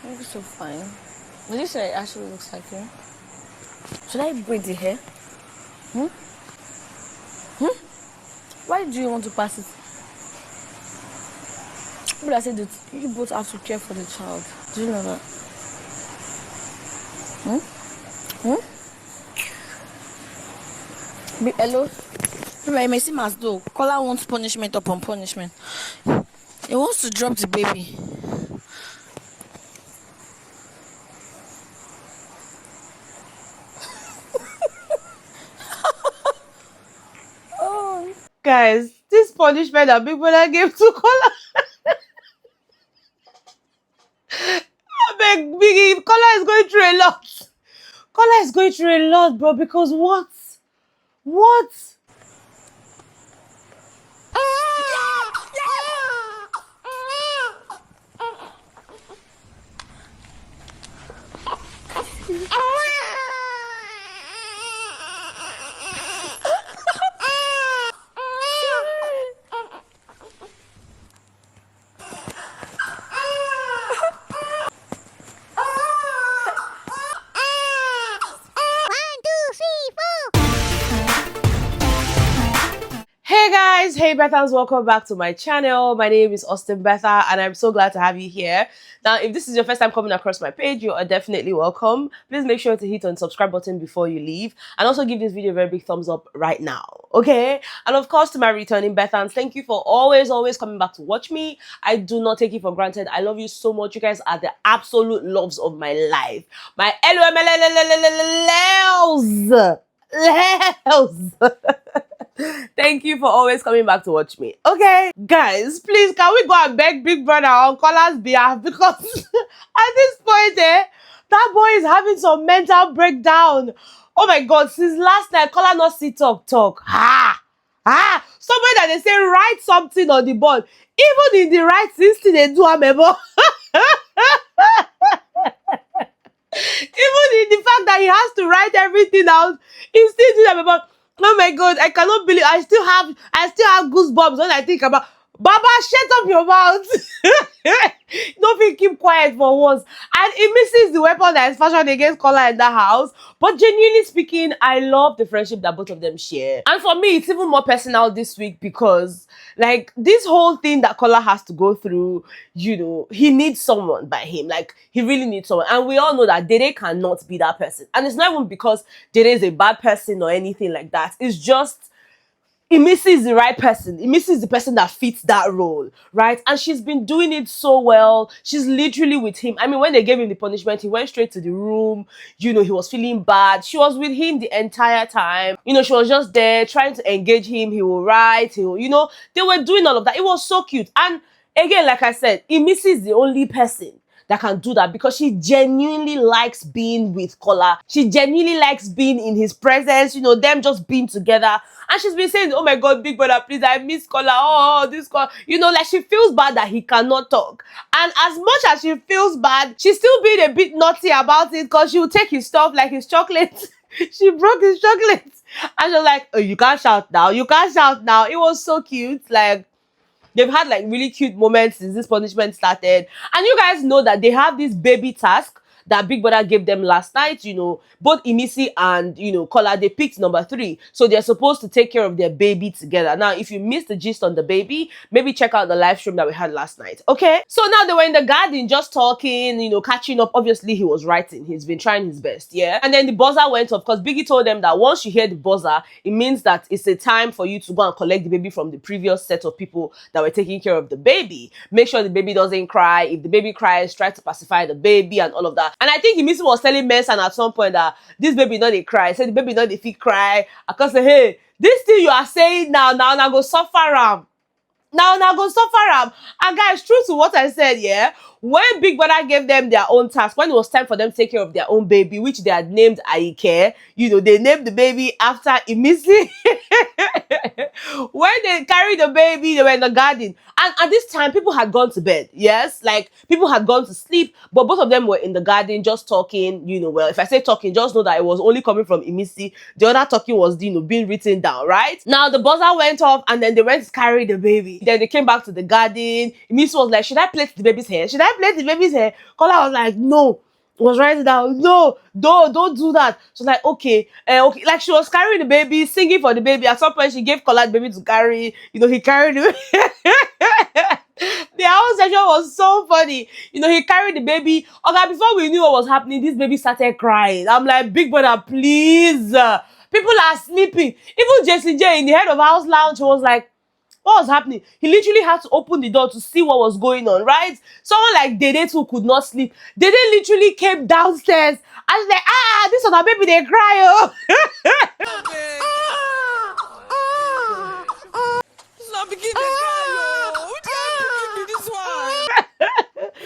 You look so fine. Did you say it actually looks like you? Should I braid the hair? Hmm? Why do you want to pass it? But I said that you both have to care for the child. Do you know that? Hello? I may seem as though Kola wants punishment upon punishment. He wants to drop the baby. Guys, this punishment that Big Brother gave to Kola. I beg Biggie, Kola is going through a lot. Kola is going through a lot, bro, because what? What? Hey Bethans, welcome back to my channel. My name is Austin Betha and I'm so glad to have you here. Now, if this is your first time coming across my page, you are definitely welcome. Please make sure to hit on the subscribe button before you leave and also give this video a very big thumbs up right now, okay? And of course, to my returning Bethans, thank you for always coming back to watch me. I do not take it for granted. I love you so much. You guys are the absolute loves of my life. My Thank you for always coming back to watch me. Okay, guys, please, can we go and beg Big Brother on Kola's behalf? Because at this point, that boy is having some mental breakdown. Oh my God, since last night, Kola not sit talk. Somewhere that they say write something on the board. Even in the right things, they do a memo. Even in the fact that he has to write everything out, he still do that memo. Oh my God, I cannot believe I still have goosebumps when I think about Baba, shut up your mouth. Don't keep quiet for once. And Emissi is the weapon that is fashioned against Kola in the house. But genuinely speaking, I love the friendship that both of them share. And for me, it's even more personal this week because, like, this whole thing that Kola has to go through, you know, he needs someone by him. Like, he really needs someone. And we all know that Dede cannot be that person. And it's not even because Dede is a bad person or anything like that. It's just Emissi is the right person. Emissi is the person that fits that role, right? And she's been doing it so well. She's literally with him. I mean, when they gave him the punishment, he went straight to the room. You know, he was feeling bad. She was with him the entire time. You know, she was just there trying to engage him. He will write. He will, you know, they were doing all of that. It was so cute. And again, like I said, Emissi is the only person that can do that because she genuinely likes being with Kola. She genuinely likes being in his presence, you know, them just being together. And she's been saying, oh my God, Big Brother, please, I miss Kola. Oh, this Kola. You know, like she feels bad that he cannot talk. And as much as she feels bad, she's still being a bit naughty about it because she will take his stuff like his chocolate. She broke his chocolate. And she was like, oh, you can't shout now. You can't shout now. It was so cute. Like, they've had like really cute moments since this punishment started. And you guys know that they have this baby task that Big Brother gave them last night. You know, both Emissi and, you know, Kola, they picked number 3. So they're supposed to take care of their baby together. Now, if you missed the gist on the baby, maybe check out the live stream that we had last night. Okay? So now they were in the garden just talking, you know, catching up. Obviously, he was writing. He's been trying his best, yeah? And then the buzzer went off because Biggie told them that once you hear the buzzer, it means that it's a time for you to go and collect the baby from the previous set of people that were taking care of the baby. Make sure the baby doesn't cry. If the baby cries, try to pacify the baby and all of that. And I think Emissi was telling Mensan at some point that this baby not they cry. Said the baby not if he cry. I can say, hey, this thing you are saying now go suffer am. Now go suffer am. And guys, true to what I said, yeah, when Big Brother gave them their own task, when it was time for them to take care of their own baby, which they had named Aike, you know, they named the baby after Emissi. When they carried the baby, they were in the garden. And at this time, people had gone to bed. Yes, like people had gone to sleep, but both of them were in the garden just talking. Well, if I say talking, just know that it was only coming from Emissi. The other talking was, being written down, right? Now the buzzer went off and then they went to carry the baby. Then they came back to the garden. Emissi was like, should I plait the baby's hair? Should I plait the baby's hair? Kola was like, no. Was writing down, no, don't do that. She was like, okay, okay. Like she was carrying the baby, singing for the baby. At some point, she gave Kola the baby to carry. He carried it. The whole session was so funny. He carried the baby. Okay, before we knew what was happening, this baby started crying. I'm like, big brother, please. People are sleeping. Even Jessie J in the head of house lounge was like, what was happening? He literally had to open the door to see what was going on, right? Someone like Dede too could not sleep. Dede literally came downstairs and she's like, this other baby, they cry, oh. Stop begin the cry, oh. What can this one?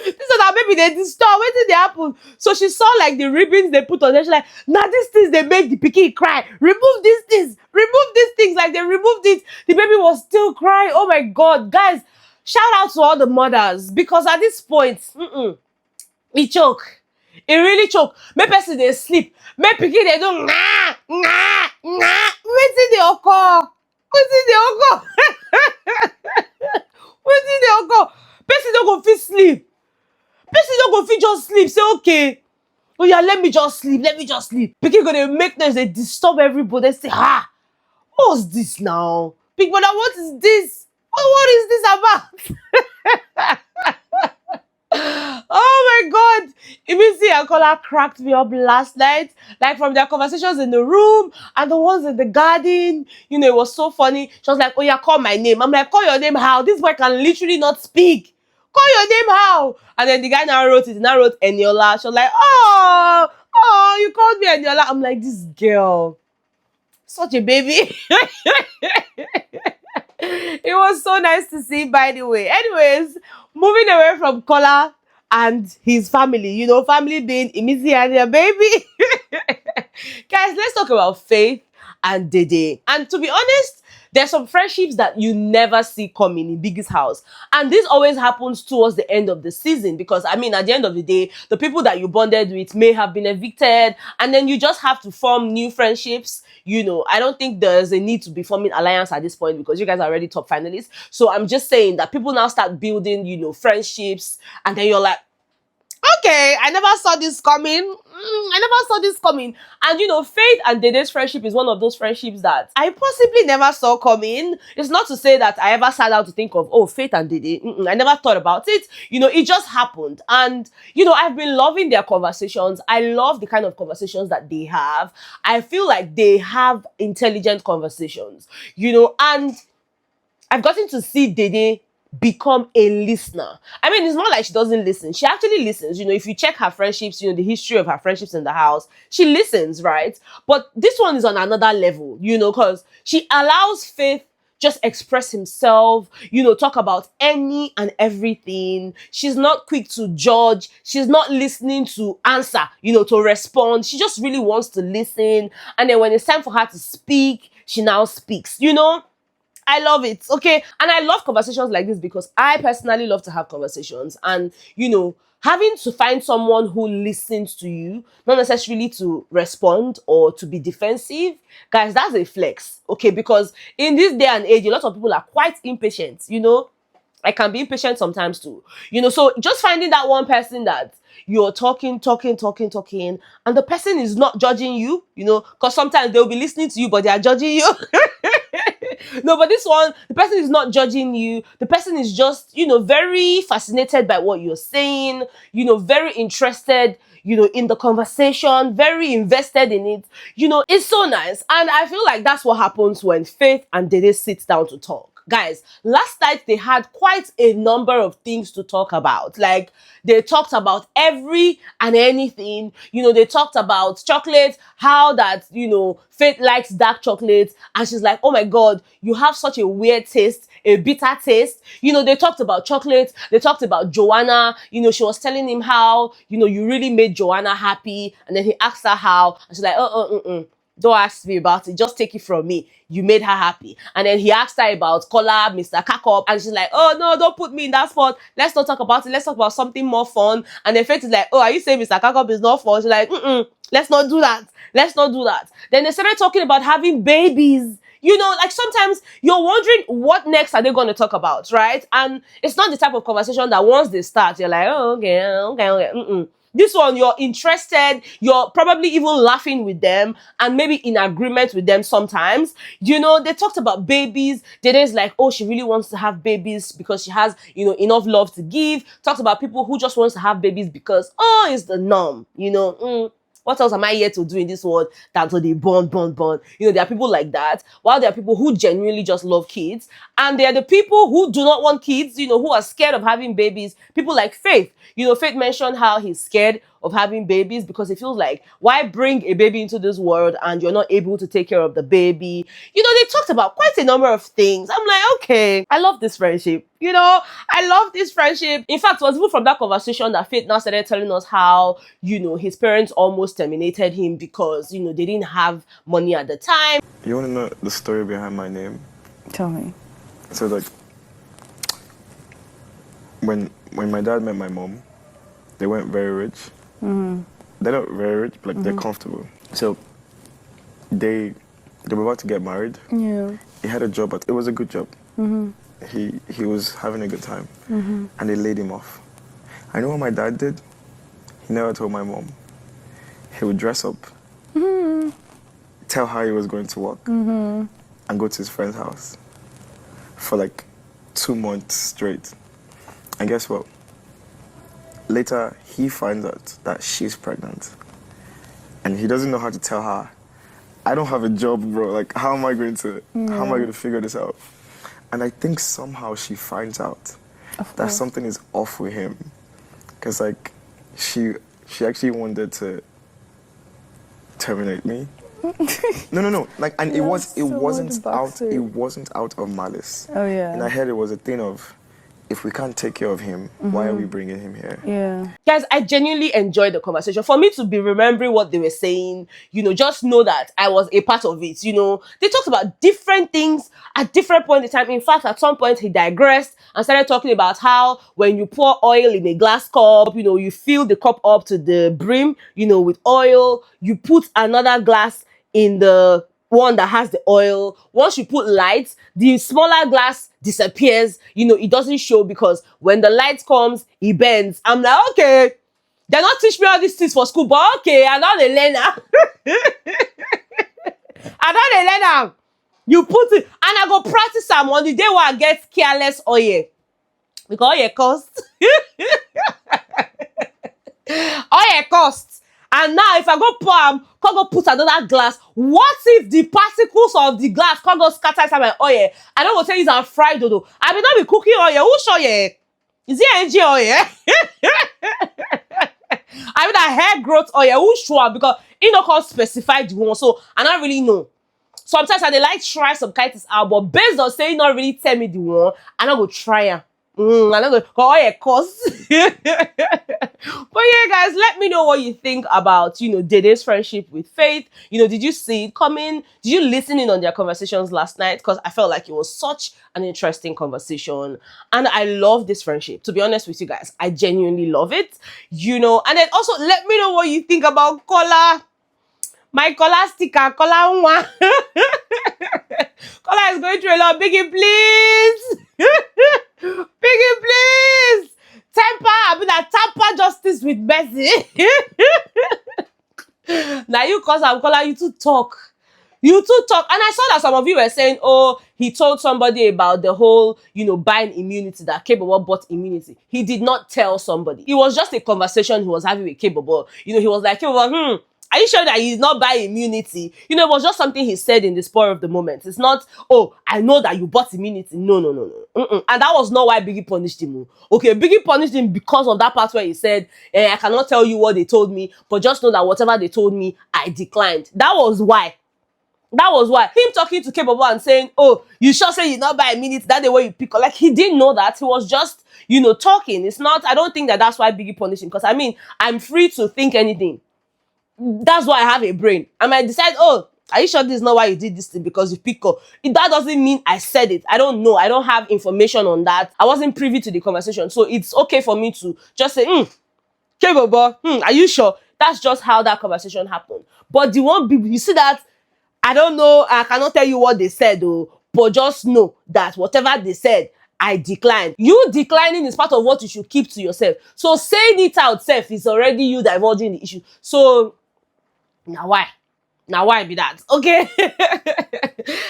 This other baby, they disturb. What did they happen? So she saw like the ribbons they put on there. She's like, now these things they make the pikin cry. Remove these things. Remove these things. Like they removed it. The baby was still crying. Oh my God, guys! Shout out to all the mothers because at this point, it choke. It really choke. Make person they sleep. Make pikin they do nah nah nah. Wetin dey occur? Wetin dey occur? Wetin dey occur? Person don't go fit sleep. Person don't go fit just sleep. Say okay. Oh yeah, let me just sleep. Let me just sleep. Pikin go dey make noise. They disturb everybody. They say, what's this now? Big brother, what is this? What is this about? Oh my God. Emissi and Kola cracked me up last night. Like from their conversations in the room and the ones in the garden. It was so funny. She was like, oh yeah, call my name. I'm like, call your name how? This boy can literally not speak. Call your name how? And then the guy now wrote it. He now wrote Eniola. She was like, oh, you called me Eniola. I'm like, this girl. Such a baby. It was so nice to see, by the way. Anyways, moving away from Kola and his family, family being Emissi and their baby. Guys, let's talk about Faith and Dede. And to be honest, there's some friendships that you never see coming in Biggie's house. And this always happens towards the end of the season because, at the end of the day, the people that you bonded with may have been evicted and then you just have to form new friendships. I don't think there's a need to be forming alliance at this point because you guys are already top finalists. So I'm just saying that people now start building, friendships and then you're like, okay, I never saw this coming. I never saw this coming. And Faith and Dede's friendship is one of those friendships that I possibly never saw coming. It's not to say that I ever sat down to think of, oh, Faith and Dede. I never thought about it. It just happened. And, I've been loving their conversations. I love the kind of conversations that they have. I feel like they have intelligent conversations, and I've gotten to see Dede become a listener. It's not like she doesn't listen. She actually listens. If you check her friendships, the history of her friendships in the house, she listens, right? But this one is on another level, because she allows Faith just express himself, talk about any and everything. She's not quick to judge. She's not listening to answer, to respond. She just really wants to listen. And then when it's time for her to speak, she now speaks, I love it, okay? And I love conversations like this because I personally love to have conversations. And, having to find someone who listens to you, not necessarily to respond or to be defensive, guys, that's a flex, okay? Because in this day and age, a lot of people are quite impatient, I can be impatient sometimes too. So just finding that one person that you're talking, and the person is not judging you, because sometimes they'll be listening to you, but they are judging you. No, but this one, the person is not judging you. The person is just, very fascinated by what you're saying, very interested, in the conversation, very invested in it. It's so nice. And I feel like that's what happens when Faith and Dede sit down to talk. Guys, last night they had quite a number of things to talk about. Like, they talked about every and anything. They talked about chocolate, how that, Faith likes dark chocolate. And she's like, oh my God, you have such a weird taste, a bitter taste. They talked about chocolate. They talked about Joanna. She was telling him how, you really made Joanna happy. And then he asked her how. And she's like, don't ask me about it. Just take it from me. You made her happy. And then he asked her about Kola, Mr. Kakop. And she's like, oh, no, don't put me in that spot. Let's not talk about it. Let's talk about something more fun. And then Faith is like, oh, are you saying Mr. Kakop is not fun? She's like, let's not do that. Let's not do that. Then they started talking about having babies. You know, like sometimes you're wondering what next are they going to talk about, right? And it's not the type of conversation that once they start, you're like, oh, okay. This one, you're interested, you're probably even laughing with them and maybe in agreement with them sometimes. You know, they talked about babies. Dede's like, oh, she really wants to have babies because she has, you know, enough love to give. Talked about people who just wants to have babies because, oh, it's the norm, you know. What else am I here to do in this world than to be born? You know, there are people like that. While there are people who genuinely just love kids. And there are the people who do not want kids, you know, who are scared of having babies. People like Faith. You know, Faith mentioned how he's scared of having babies because he feels like, why bring a baby into this world and you're not able to take care of the baby? You know, they talked about quite a number of things. I'm like, okay, I love this friendship. You know, I love this friendship. In fact, it was even from that conversation that Faith now started telling us how, you know, his parents almost terminated him because, you know, they didn't have money at the time. You want to know the story behind my name? Tell me. So, like, when my dad met my mom, they weren't very rich. They're not very rich, but like they're comfortable. So they were about to get married. Yeah. He had a job, but it was a good job. He was having a good time, and they laid him off. I know what my dad did. He never told my mom. He would dress up, tell her he was going to work, and go to his friend's house for like 2 months straight. And guess what? Later, he finds out that she's pregnant. And he doesn't know how to tell her, I don't have a job, bro. Like, how am I going to figure this out? And I think somehow she finds out that something is off with him. Because, like, she actually wanted to terminate me. No. Like, and it wasn't out of malice. Oh, yeah. In my head, it was a thing of, if we can't take care of him, why are we bringing him here? Yeah. Guys, I genuinely enjoyed the conversation. For me to be remembering what they were saying, you know, just know that I was a part of it, you know. They talked about different things at different points in time. In fact, at some point, he digressed and started talking about how when you pour oil in a glass cup, you know, you fill the cup up to the brim, you know, with oil. You put another glass in the one that has the oil. Once you put lights, the smaller glass disappears. You know, it doesn't show because when the light comes, it bends. I'm like, okay, they not teach me all these things for school, but okay, I know the learner. I know the learner. You put it, and I go practice them on the day where I get careless oil. Because oil costs. Oil costs. And now, if I go pour can go put another glass. What if the particles of the glass can go scatter inside my oil? I don't want to say it's fried dodo. I may not be cooking oil. Who's oil? Is it NG oil? I mean, a hair growth oil. Who's sure? Because it not called specified one. So I don't really know. Sometimes I dey like try some kinds out, but based on saying not really tell me the one, I not go try am. I not go oil cost. But yeah, guys, let me know what you think about, you know, Dede's friendship with Faith. You know, did you see it coming? Did you listen in on their conversations last night? Because I felt like it was such an interesting conversation. And I love this friendship. To be honest with you guys, I genuinely love it. You know, and then also let me know what you think about Kola. My Kola sticker, Kola Nwa. Kola is going through a lot. Biggie, please. Biggie, please. Temper, I mean, that tamper justice with Bessie. Now you cause I'm calling you to talk. You two talk. And I saw that some of you were saying, oh, he told somebody about the whole, you know, buying immunity, that Capable bought immunity. He did not tell somebody. It was just a conversation he was having with Capable. You know, he was like, Capable, are you sure that he's not buying immunity? You know, it was just something he said in the spur of the moment. It's not, oh, I know that you bought immunity. No. And that was not why Biggie punished him. Okay, Biggie punished him because of that part where he said, I cannot tell you what they told me, but just know that whatever they told me, I declined. That was why. That was why. Him talking to Capable and saying, oh, you sure say you not buy immunity, that the way you pick. Like, he didn't know that. He was just, you know, talking. It's not, I don't think that that's why Biggie punished him. Because, I mean, I'm free to think anything. That's why I have a brain. I might decide, oh, are you sure this is not why you did this thing? Because you pick up. That doesn't mean I said it. I don't know. I don't have information on that. I wasn't privy to the conversation. So it's okay for me to just say, okay, Bobo, are you sure? That's just how that conversation happened. But the one, you see that, I don't know, I cannot tell you what they said, though, but just know that whatever they said, I declined. You declining is part of what you should keep to yourself. So saying it out self is already you divulging the issue. So now why be that? Okay.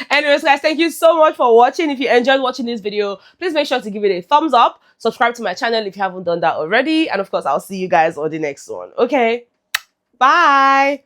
Anyways, guys, thank you so much for watching. If you enjoyed watching this video, please make sure to give it a thumbs up. Subscribe to my channel if you haven't done that already. And of course, I'll see you guys on the next one. Okay. Bye.